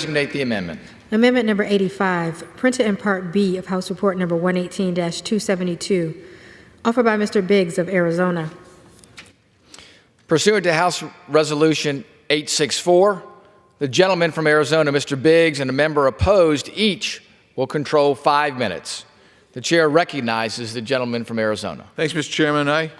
Designate the amendment. Amendment number 85, printed in Part B of House Report number 118-272, offered by Mr. Biggs of Arizona. Pursuant to House Resolution 864, the gentleman from Arizona, Mr. Biggs, and a member opposed each will control 5 minutes. The chair recognizes the gentleman from Arizona. Thanks, Mr. Chairman.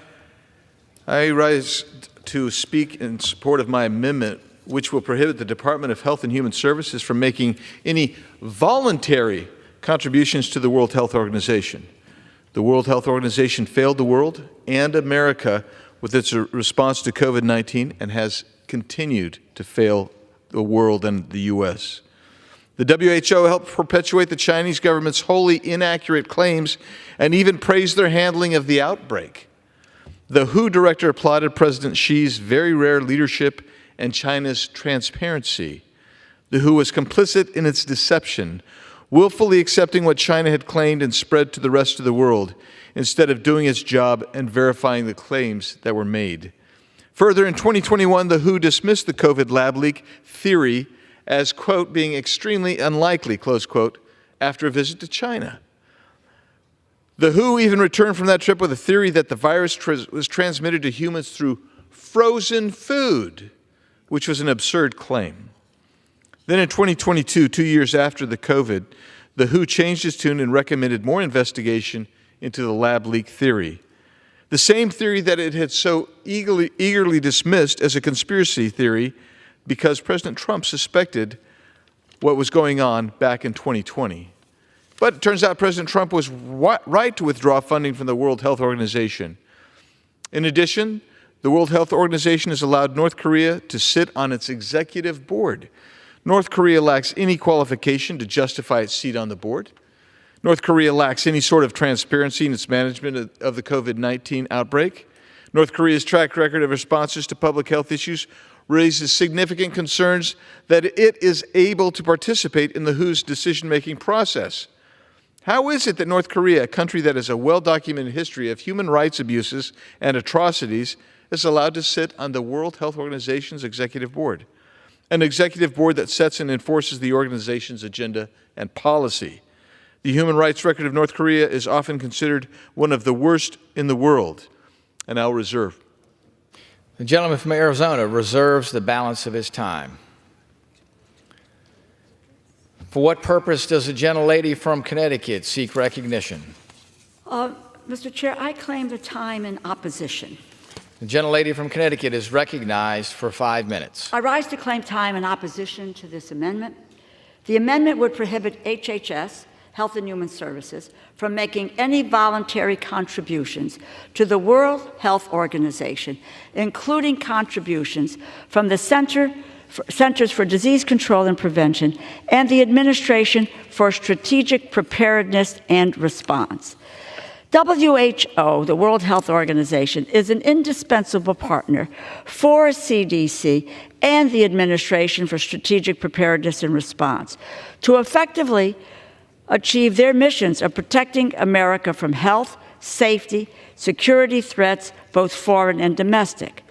I rise to speak in support of my amendment, which will prohibit the Department of Health and Human Services from making any voluntary contributions to the World Health Organization. The World Health Organization failed the world and America with its response to COVID-19 and has continued to fail the world and the U.S. The WHO helped perpetuate the Chinese government's wholly inaccurate claims and even praised their handling of the outbreak. The WHO director applauded President Xi's very rare leadership and China's transparency. The WHO was complicit in its deception, willfully accepting what China had claimed and spread to the rest of the world, instead of doing its job and verifying the claims that were made. Further, in 2021, the WHO dismissed the COVID lab leak theory as, quote, being extremely unlikely, close quote, after a visit to China. The WHO even returned from that trip with a theory that the virus was transmitted to humans through frozen food, which was an absurd claim. Then in 2022, 2 years after the COVID, the WHO changed its tune and recommended more investigation into the lab leak theory. The same theory that it had so eagerly dismissed as a conspiracy theory because President Trump suspected what was going on back in 2020. But it turns out President Trump was right to withdraw funding from the World Health Organization. In addition, the World Health Organization has allowed North Korea to sit on its executive board. North Korea lacks any qualification to justify its seat on the board. North Korea lacks any sort of transparency in its management of the COVID-19 outbreak. North Korea's track record of responses to public health issues raises significant concerns that it is able to participate in the WHO's decision-making process. How is it that North Korea, a country that has a well-documented history of human rights abuses and atrocities, is allowed to sit on the World Health Organization's executive board, an executive board that sets and enforces the organization's agenda and policy? The human rights record of North Korea is often considered one of the worst in the world, and I'll reserve. The gentleman from Arizona reserves the balance of his time. For what purpose does the gentlelady from Connecticut seek recognition? Mr. Chair, I claim the time in opposition. The gentlelady from Connecticut is recognized for 5 minutes. I rise to claim time in opposition to this amendment. The amendment would prohibit HHS, Health and Human Services, from making any voluntary contributions to the World Health Organization, including contributions from the Centers for Disease Control and Prevention and the Administration for Strategic Preparedness and Response. WHO, the World Health Organization, is an indispensable partner for CDC and the Administration for Strategic Preparedness and Response to effectively achieve their missions of protecting America from health, safety, security threats, both foreign and domestic.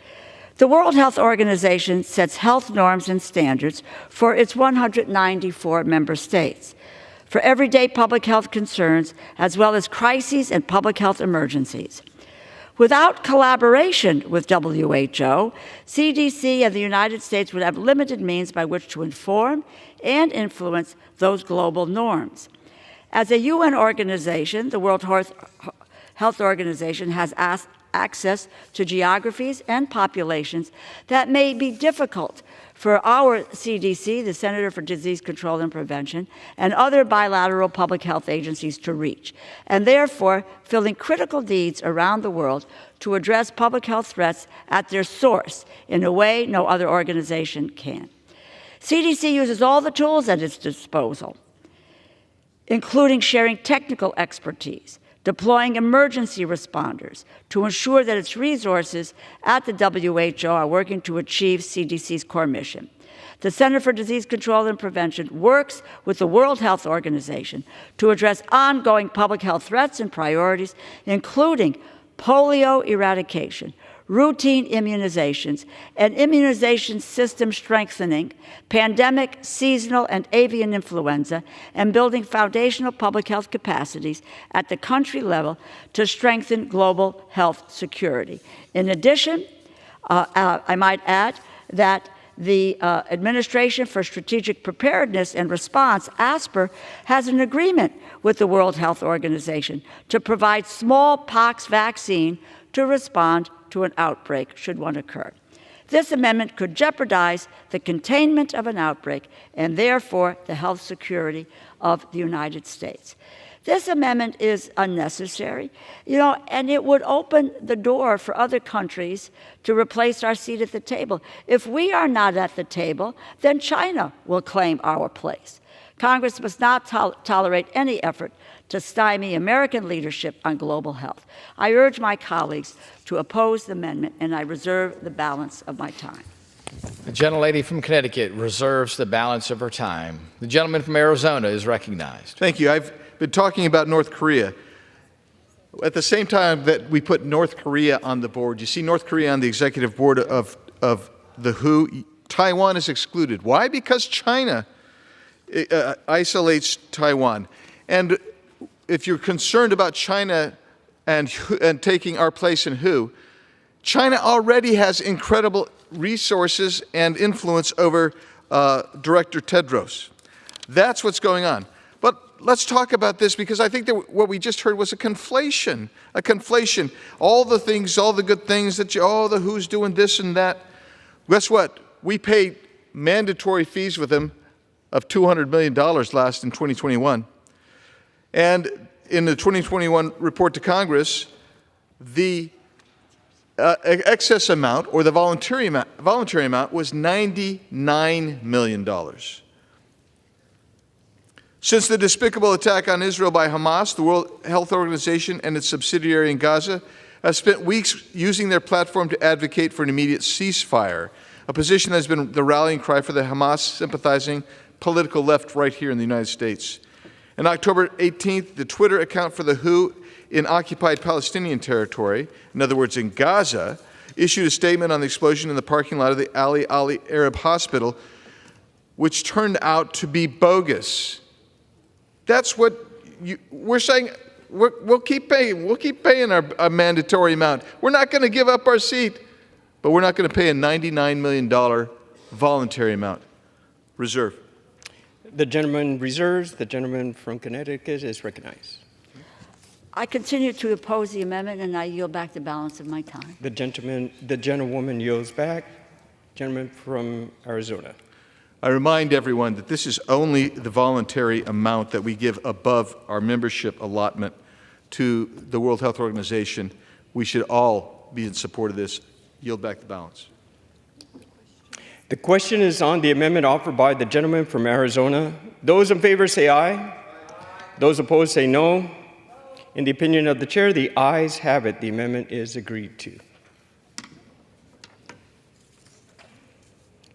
The World Health Organization sets health norms and standards for its 194 member states, for everyday public health concerns, as well as crises and public health emergencies. Without collaboration with WHO, CDC and the United States would have limited means by which to inform and influence those global norms. As a UN organization, the World Health Organization has access to geographies and populations that may be difficult for our CDC, the Center for Disease Control and Prevention, and other bilateral public health agencies to reach, and therefore filling critical needs around the world to address public health threats at their source in a way no other organization can. CDC uses all the tools at its disposal, including sharing technical expertise, deploying emergency responders to ensure that its resources at the WHO are working to achieve CDC's core mission. The Center for Disease Control and Prevention works with the World Health Organization to address ongoing public health threats and priorities, including polio eradication, routine immunizations, and immunization system strengthening, pandemic, seasonal, and avian influenza, and building foundational public health capacities at the country level to strengthen global health security. In addition, I might add that the Administration for Strategic Preparedness and Response, ASPR, has an agreement with the World Health Organization to provide smallpox vaccine to respond to an outbreak should one occur. This amendment could jeopardize the containment of an outbreak and therefore the health security of the United States. This amendment is unnecessary, and it would open the door for other countries to replace our seat at the table. If we are not at the table, then China will claim our place. Congress must not tolerate any effort to stymie American leadership on global health. I urge my colleagues to oppose the amendment, and I reserve the balance of my time. The gentlelady from Connecticut reserves the balance of her time. The gentleman from Arizona is recognized. Thank you. I've been talking about North Korea. At the same time that we put North Korea on the board, you see North Korea on the executive board of the WHO, Taiwan is excluded. Why? Because China isolates Taiwan. And if you're concerned about China and taking our place in WHO, China already has incredible resources and influence over Director Tedros. That's what's going on. But let's talk about this, because I think that what we just heard was a conflation. All the things, all the good things that the WHO's doing this and that. Guess what? We paid mandatory fees with them of $200 million last in 2021. And in the 2021 report to Congress, the excess amount, or the voluntary amount, was $99 million. Since the despicable attack on Israel by Hamas, the World Health Organization and its subsidiary in Gaza have spent weeks using their platform to advocate for an immediate ceasefire, a position that has been the rallying cry for the Hamas-sympathizing political left right here in the United States. On October 18th, the Twitter account for the WHO in occupied Palestinian territory, in other words, in Gaza, issued a statement on the explosion in the parking lot of the Ali Arab Hospital, which turned out to be bogus. That's what we're saying. We'll keep paying. We'll keep paying our mandatory amount. We're not going to give up our seat, but we're not going to pay a $99 million voluntary amount. Reserve. The gentleman reserves. The gentleman from Connecticut is recognized. I continue to oppose the amendment, and I yield back the balance of my time. The gentlewoman yields back. Gentleman from Arizona. I remind everyone that this is only the voluntary amount that we give above our membership allotment to the World Health Organization. We should all be in support of this. Yield back the balance. The question is on the amendment offered by the gentleman from Arizona. Those in favor say aye. Those opposed say no. In the opinion of the chair, the ayes have it. The amendment is agreed to.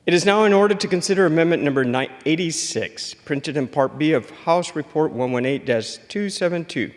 It is now in order to consider amendment number 86, printed in Part B of House Report 118-272,